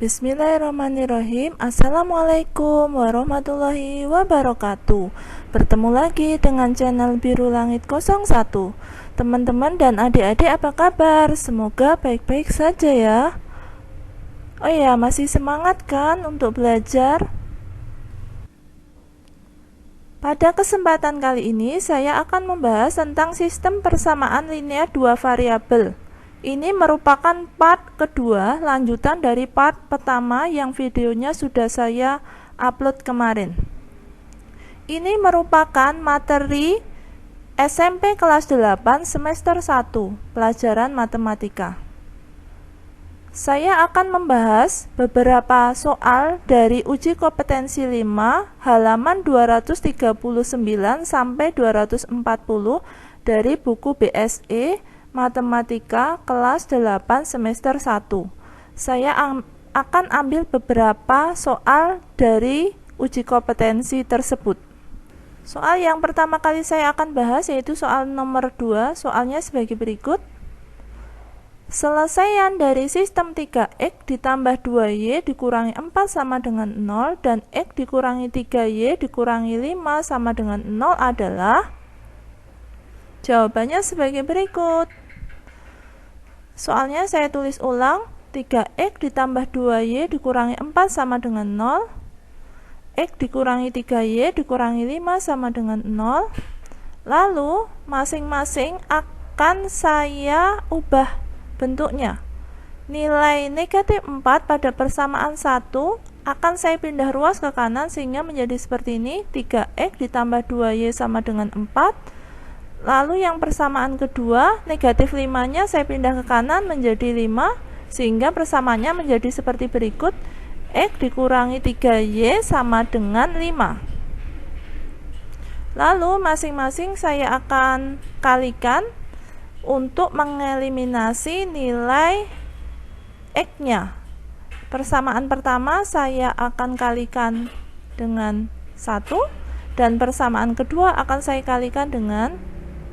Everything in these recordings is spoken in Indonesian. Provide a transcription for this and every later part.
Bismillahirrahmanirrahim. Assalamualaikum warahmatullahi wabarakatuh. Bertemu lagi dengan channel Biru Langit 01. Teman-teman dan adik-adik apa kabar? Semoga baik-baik saja ya. Oh ya, masih semangat kan untuk belajar? Pada kesempatan kali ini saya akan membahas tentang sistem persamaan linear dua variabel. Ini merupakan part kedua lanjutan dari part pertama yang videonya sudah saya upload kemarin. Ini merupakan materi SMP kelas 8 semester 1 pelajaran matematika. Saya akan membahas beberapa soal dari uji kompetensi 5 halaman 239 sampai 240 dari buku BSE Matematika kelas 8 semester 1. Saya akan ambil beberapa soal dari uji kompetensi tersebut. Soal yang pertama kali saya akan bahas yaitu soal nomor 2. Soalnya sebagai berikut. Selesaian dari sistem 3x ditambah 2y dikurangi 4 sama dengan 0 dan x dikurangi 3y dikurangi 5 sama dengan 0 adalah? Jawabannya sebagai berikut. Soalnya saya tulis ulang, 3x ditambah 2y dikurangi 4 sama dengan 0, x dikurangi 3y dikurangi 5 sama dengan 0. Lalu masing-masing akan saya ubah bentuknya. Nilai negatif 4 pada persamaan 1 akan saya pindah ruas ke kanan sehingga menjadi seperti ini, 3x ditambah 2y sama dengan 4. Lalu yang persamaan kedua, negatif 5-nya saya pindah ke kanan menjadi 5, sehingga persamaannya menjadi seperti berikut, x dikurangi 3y sama dengan 5. Lalu masing-masing saya akan kalikan untuk mengeliminasi nilai x-nya. Persamaan pertama saya akan kalikan dengan 1, dan persamaan kedua akan saya kalikan dengan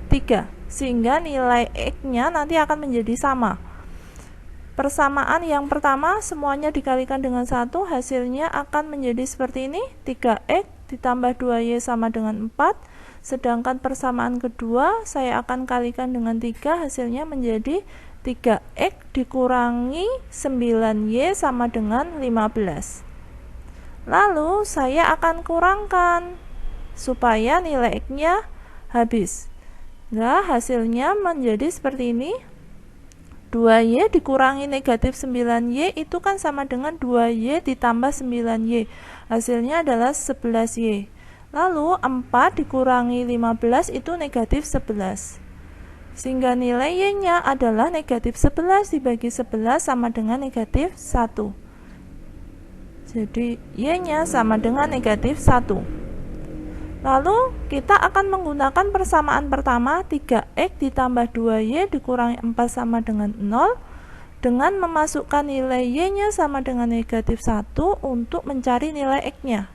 3, sehingga nilai x-nya nanti akan menjadi sama. Persamaan yang pertama semuanya dikalikan dengan 1, hasilnya akan menjadi seperti ini, 3x ditambah 2y sama dengan 4. Sedangkan persamaan kedua saya akan kalikan dengan 3, hasilnya menjadi 3x dikurangi 9y sama dengan 15. Lalu saya akan kurangkan supaya nilai x-nya habis. Nah, hasilnya menjadi seperti ini. 2y dikurangi negatif 9y itu kan sama dengan 2y ditambah 9y. Hasilnya adalah 11y. Lalu 4 dikurangi 15 itu negatif 11. Sehingga nilai y-nya adalah negatif 11 dibagi 11 sama dengan negatif 1. Jadi y-nya sama dengan negatif 1. Lalu kita akan menggunakan persamaan pertama, 3x ditambah 2y dikurangi 4 sama dengan 0, dengan memasukkan nilai y-nya sama dengan negatif 1 untuk mencari nilai x-nya.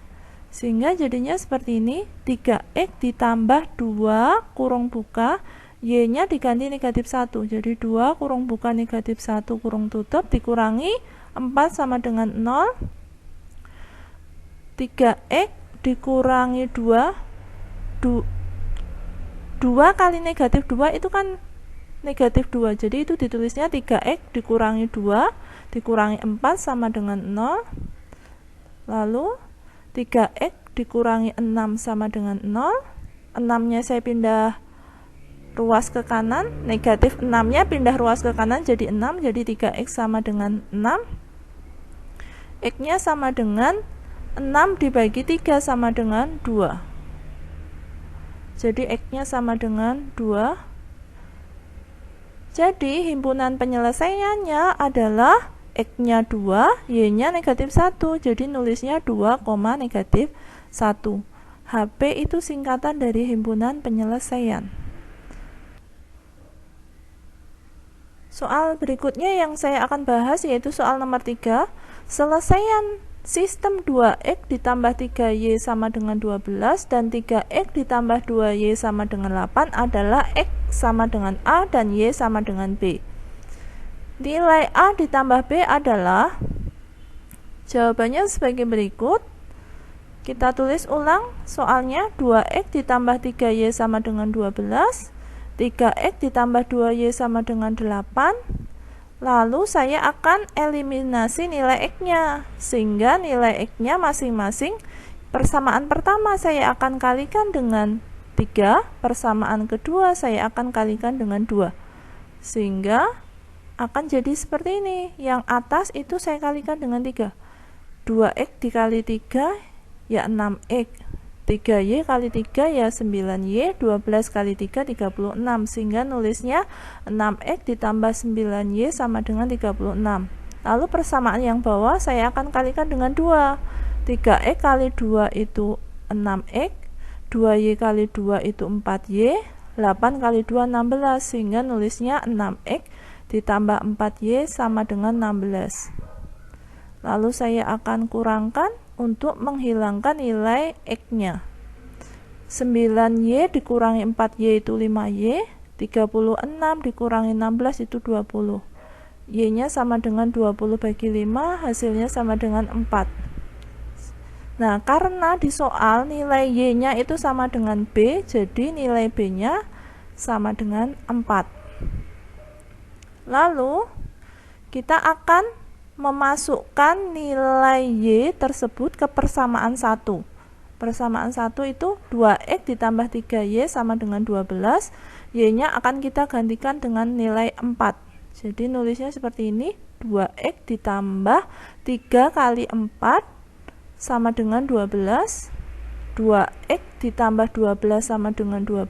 Sehingga jadinya seperti ini, 3x ditambah 2 kurung buka, y-nya diganti negatif 1. Jadi 2 kurung buka negatif 1 kurung tutup dikurangi 4 sama dengan 0, 3x dikurangi 2 kali negatif 2 itu kan negatif 2, jadi itu ditulisnya 3x dikurangi 2 dikurangi 4 sama dengan 0. Lalu 3x dikurangi 6 sama dengan 0. 6 nya saya pindah ruas ke kanan, negatif 6 nya pindah ruas ke kanan jadi 6, jadi 3x sama dengan 6. X nya sama dengan 6 dibagi 3 sama dengan 2. Jadi x-nya sama dengan 2. Jadi himpunan penyelesaiannya adalah x-nya 2, y-nya negatif 1. Jadi nulisnya 2, negatif 1. HP itu singkatan dari himpunan penyelesaian. Soal berikutnya yang saya akan bahas yaitu soal nomor 3. Selesaian sistem 2x ditambah 3y sama dengan 12 dan 3x ditambah 2y sama dengan 8 adalah x sama dengan a dan y sama dengan b. Nilai a ditambah b adalah Jawabannya sebagai berikut. Kita tulis ulang soalnya. 2x ditambah 3y sama dengan 12, 3x ditambah 2y sama dengan 8. Lalu saya akan eliminasi nilai x-nya, sehingga nilai x-nya masing-masing persamaan pertama saya akan kalikan dengan 3, persamaan kedua saya akan kalikan dengan 2, sehingga akan jadi seperti ini. Yang atas itu saya kalikan dengan 3, 2x dikali 3 ya 6x, 3y kali 3 ya 9y, 12 kali 3 36, sehingga nulisnya 6x ditambah 9y sama dengan 36. Lalu persamaan yang bawah saya akan kalikan dengan 2, 3x kali 2 itu 6x, 2y kali 2 itu 4y, 8 kali 2 16, sehingga nulisnya 6x ditambah 4y sama dengan 16. Lalu saya akan kurangkan untuk menghilangkan nilai x-nya. 9y dikurangi 4y itu 5y, 36 dikurangi 16 itu 20. Y-nya sama dengan 20 bagi 5, hasilnya sama dengan 4. Nah, karena di soal nilai y-nya itu sama dengan b, jadi nilai b-nya sama dengan 4. Lalu kita akan memasukkan nilai y tersebut ke persamaan 1. Persamaan 1 itu 2x ditambah 3y sama dengan 12. Y-nya akan kita gantikan dengan nilai 4. Jadi nulisnya seperti ini, 2x ditambah 3 kali 4 sama dengan 12. 2x ditambah 12 sama dengan 12.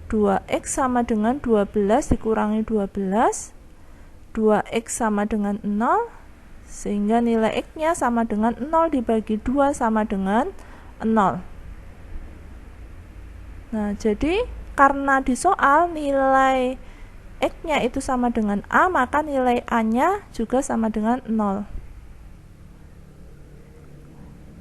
2x sama dengan 12 dikurangi 12. 2x sama dengan 0, sehingga nilai x-nya sama dengan 0 dibagi 2 sama dengan 0. Nah, jadi karena di soal nilai x-nya itu sama dengan a, maka nilai a-nya juga sama dengan 0.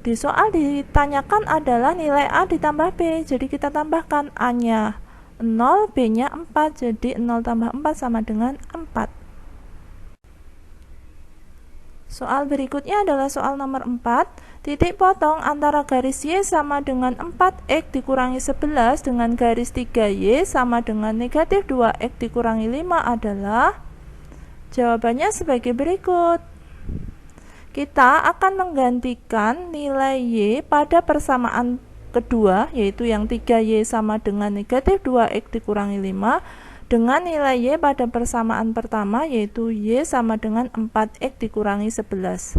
Di soal ditanyakan adalah nilai a ditambah b, jadi kita tambahkan a-nya 0, b-nya 4, jadi 0 tambah 4 sama dengan 4. Soal berikutnya adalah soal nomor 4. Titik potong antara garis y sama dengan 4x dikurangi 11 dengan garis 3y sama dengan negatif 2x dikurangi 5 adalah. Jawabannya sebagai berikut. Kita akan menggantikan nilai y pada persamaan kedua, yaitu yang 3y sama dengan negatif 2x dikurangi 5, dengan nilai y pada persamaan pertama, yaitu y sama dengan 4x dikurangi 11.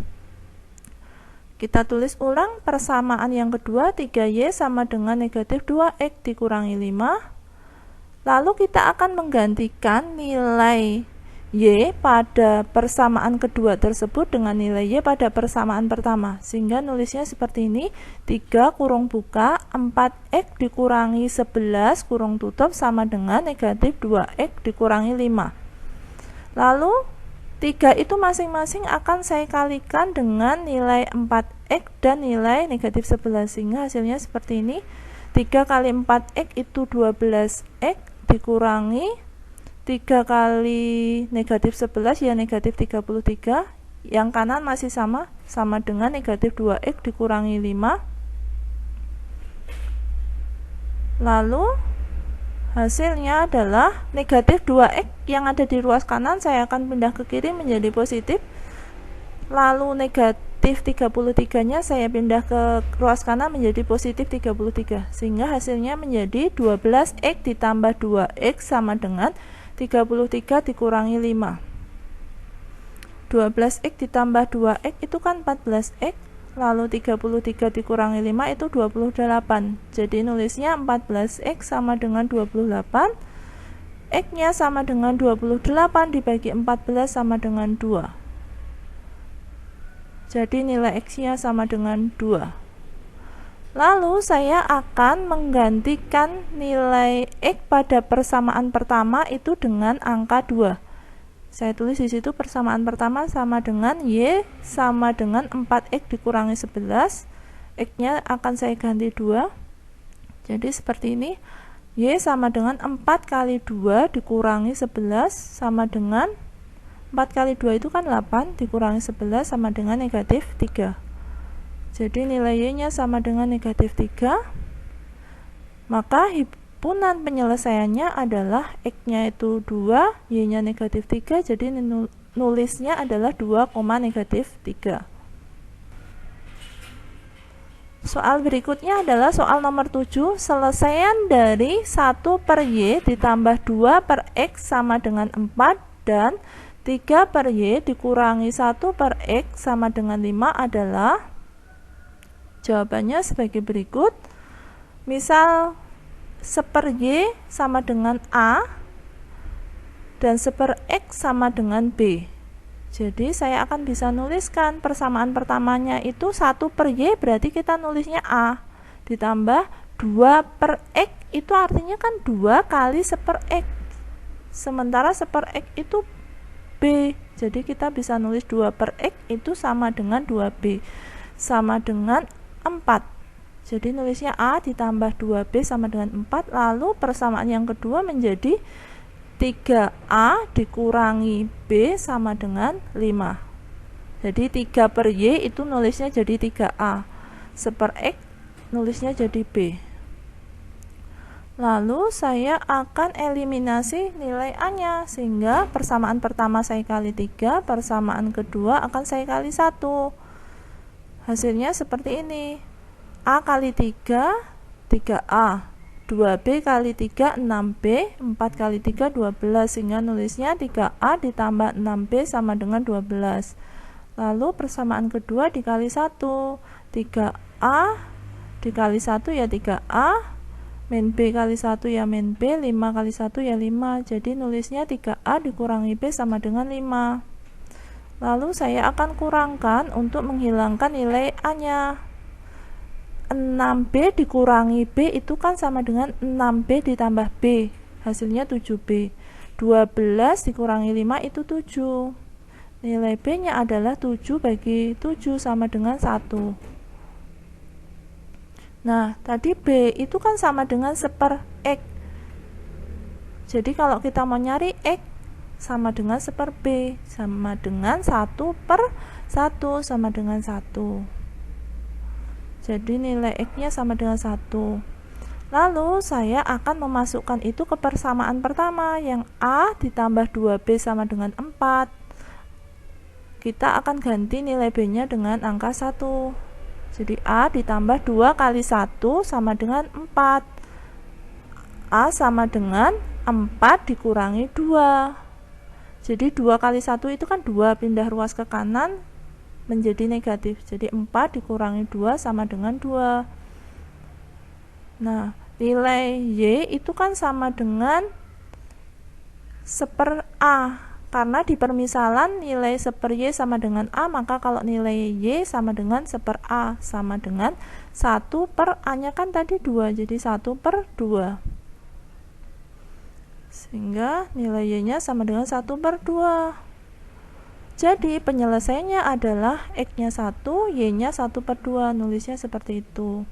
Kita tulis ulang persamaan yang kedua, 3y sama dengan negatif 2x dikurangi 5. Lalu kita akan menggantikan nilai y pada persamaan kedua tersebut dengan nilai y pada persamaan pertama, sehingga nulisnya seperti ini, 3 kurung buka 4x dikurangi 11 kurung tutup sama dengan negatif 2x dikurangi 5. Lalu 3 itu masing-masing akan saya kalikan dengan nilai 4x dan nilai negatif 11, sehingga hasilnya seperti ini, 3 kali 4x itu 12x dikurangi 3 kali negatif 11 ya negatif 33. Yang kanan masih sama dengan negatif 2x dikurangi 5. Lalu hasilnya adalah negatif 2x yang ada di ruas kanan saya akan pindah ke kiri menjadi positif. Lalu negatif 33 nya saya pindah ke ruas kanan menjadi positif 33, sehingga hasilnya menjadi 12x ditambah 2x sama dengan 33 dikurangi 5. 12x ditambah 2x itu kan 14x, lalu 33 dikurangi 5 itu 28. Jadi nulisnya 14x sama dengan 28. X-nya sama dengan 28 dibagi 14 sama dengan 2. Jadi nilai X-nya sama dengan 2. Lalu saya akan menggantikan nilai X pada persamaan pertama itu dengan angka 2. Saya tulis di situ persamaan pertama sama dengan Y sama dengan 4X dikurangi 11. X-nya akan saya ganti 2. Jadi seperti ini. Y sama dengan 4 kali 2 dikurangi 11 sama dengan 4 kali 2 itu kan 8, dikurangi 11 sama dengan negatif 3. Jadi nilai Y-nya sama dengan negatif 3. Maka himpunan penyelesaiannya adalah X-nya itu 2, Y-nya negatif 3, jadi nulisnya adalah 2, negatif 3. Soal berikutnya adalah soal nomor 7. Selesaian dari 1 per Y ditambah 2 per X sama dengan 4 dan 3 per Y dikurangi 1 per X sama dengan 5 adalah, jawabannya sebagai berikut. Misal 1 per Y sama dengan A dan 1 per X sama dengan B. Jadi saya akan bisa nuliskan persamaan pertamanya itu 1 per Y, berarti kita nulisnya A, ditambah 2 per X itu artinya kan 2 kali 1 per X, sementara 1 per X itu B, jadi kita bisa nulis 2 per X itu sama dengan 2B, sama dengan 4. Jadi nulisnya A ditambah 2B sama dengan 4. Lalu persamaan yang kedua menjadi 3A dikurangi B sama dengan 5. Jadi 3 per Y itu nulisnya jadi 3A, 1 per X nulisnya jadi B. Lalu saya akan eliminasi nilai A-nya, sehingga persamaan pertama saya kali 3, persamaan kedua akan saya kali 1. Hasilnya seperti ini. A kali 3, 3A. 2B kali 3, 6B, 4 kali 3, 12, sehingga nulisnya 3A ditambah 6B sama dengan 12. Lalu persamaan kedua dikali 1, 3A dikali 1 ya 3A, min B kali 1 ya min B, 5 kali 1 ya 5, jadi nulisnya 3A dikurangi B sama dengan 5. Lalu saya akan kurangkan untuk menghilangkan nilai A-nya. 6B dikurangi B itu kan sama dengan 6B ditambah B, hasilnya 7B. 12 dikurangi 5 itu 7. Nilai B nya adalah 7 bagi 7 sama dengan 1. Nah, tadi B itu kan sama dengan 1 per X. Jadi kalau kita mau nyari X sama dengan 1 per B, sama dengan 1 per 1 sama dengan 1. Jadi nilai X-nya sama dengan 1. Lalu saya akan memasukkan itu ke persamaan pertama, yang A ditambah 2B sama dengan 4. Kita akan ganti nilai B-nya dengan angka 1. Jadi A ditambah 2 kali 1 sama dengan 4. A sama dengan 4 dikurangi 2. Jadi 2 kali 1 itu kan 2, pindah ruas ke kanan menjadi negatif, jadi 4 dikurangi 2 sama dengan 2. Nah, nilai Y itu kan sama dengan 1 per A, karena di permisalan nilai 1 per Y sama dengan A, maka kalau nilai Y sama dengan 1 per A sama dengan 1 per A nya kan tadi 2, jadi 1 per 2, sehingga nilai Y nya sama dengan 1 per 2. Jadi penyelesaiannya adalah X-nya 1, Y-nya 1 per 2, nulisnya seperti itu.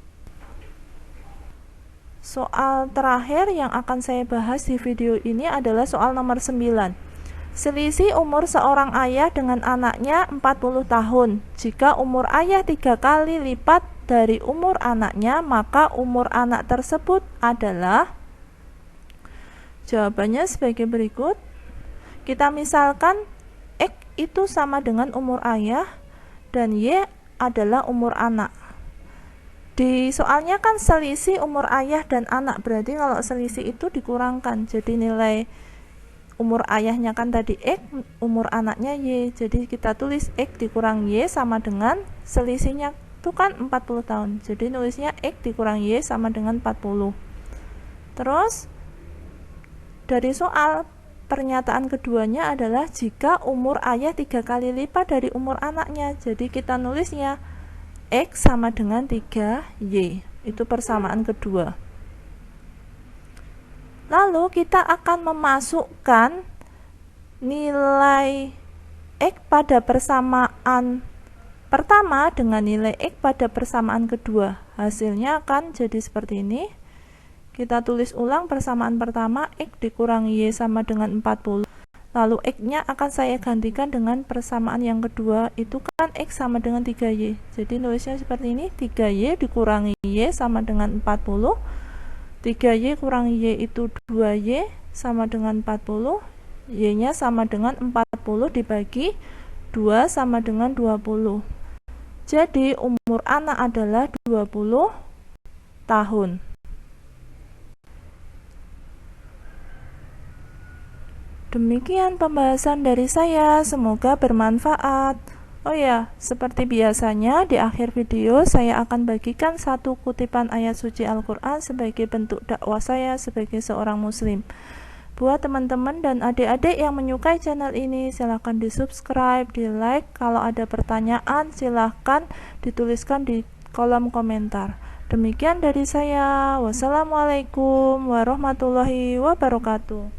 Soal terakhir yang akan saya bahas di video ini adalah soal nomor 9. Selisih umur seorang ayah dengan anaknya 40 tahun. Jika umur ayah 3 kali lipat dari umur anaknya, maka umur anak tersebut adalah, jawabannya sebagai berikut. Kita misalkan X itu sama dengan umur ayah dan Y adalah umur anak. Di soalnya kan selisih umur ayah dan anak, berarti kalau selisih itu dikurangkan, jadi nilai umur ayahnya kan tadi X, umur anaknya Y, jadi kita tulis X dikurang Y sama dengan selisihnya itu kan 40 tahun, jadi nulisnya X dikurang Y sama dengan 40. Terus dari soal pernyataan keduanya adalah jika umur ayah 3 kali lipat dari umur anaknya, jadi kita nulisnya X sama dengan 3Y, itu persamaan kedua. Lalu kita akan memasukkan nilai X pada persamaan pertama dengan nilai X pada persamaan kedua. Hasilnya akan jadi seperti ini. Kita tulis ulang persamaan pertama, X dikurangi Y sama dengan 40. Lalu X-nya akan saya gantikan dengan persamaan yang kedua, itu kan X sama dengan 3Y. Jadi nulisnya seperti ini, 3Y dikurangi Y sama dengan 40. 3Y kurangi Y itu 2Y sama dengan 40. Y-nya sama dengan 40 dibagi 2 sama dengan 20. Jadi umur anak adalah 20 tahun. Demikian pembahasan dari saya, semoga bermanfaat. Oh ya, seperti biasanya di akhir video saya akan bagikan satu kutipan ayat suci Al-Quran sebagai bentuk dakwah saya sebagai seorang muslim. Buat teman-teman dan adik-adik yang menyukai channel ini, silahkan di subscribe, di like. Kalau ada pertanyaan silahkan dituliskan di kolom komentar. Demikian dari saya. Wassalamualaikum warahmatullahi wabarakatuh.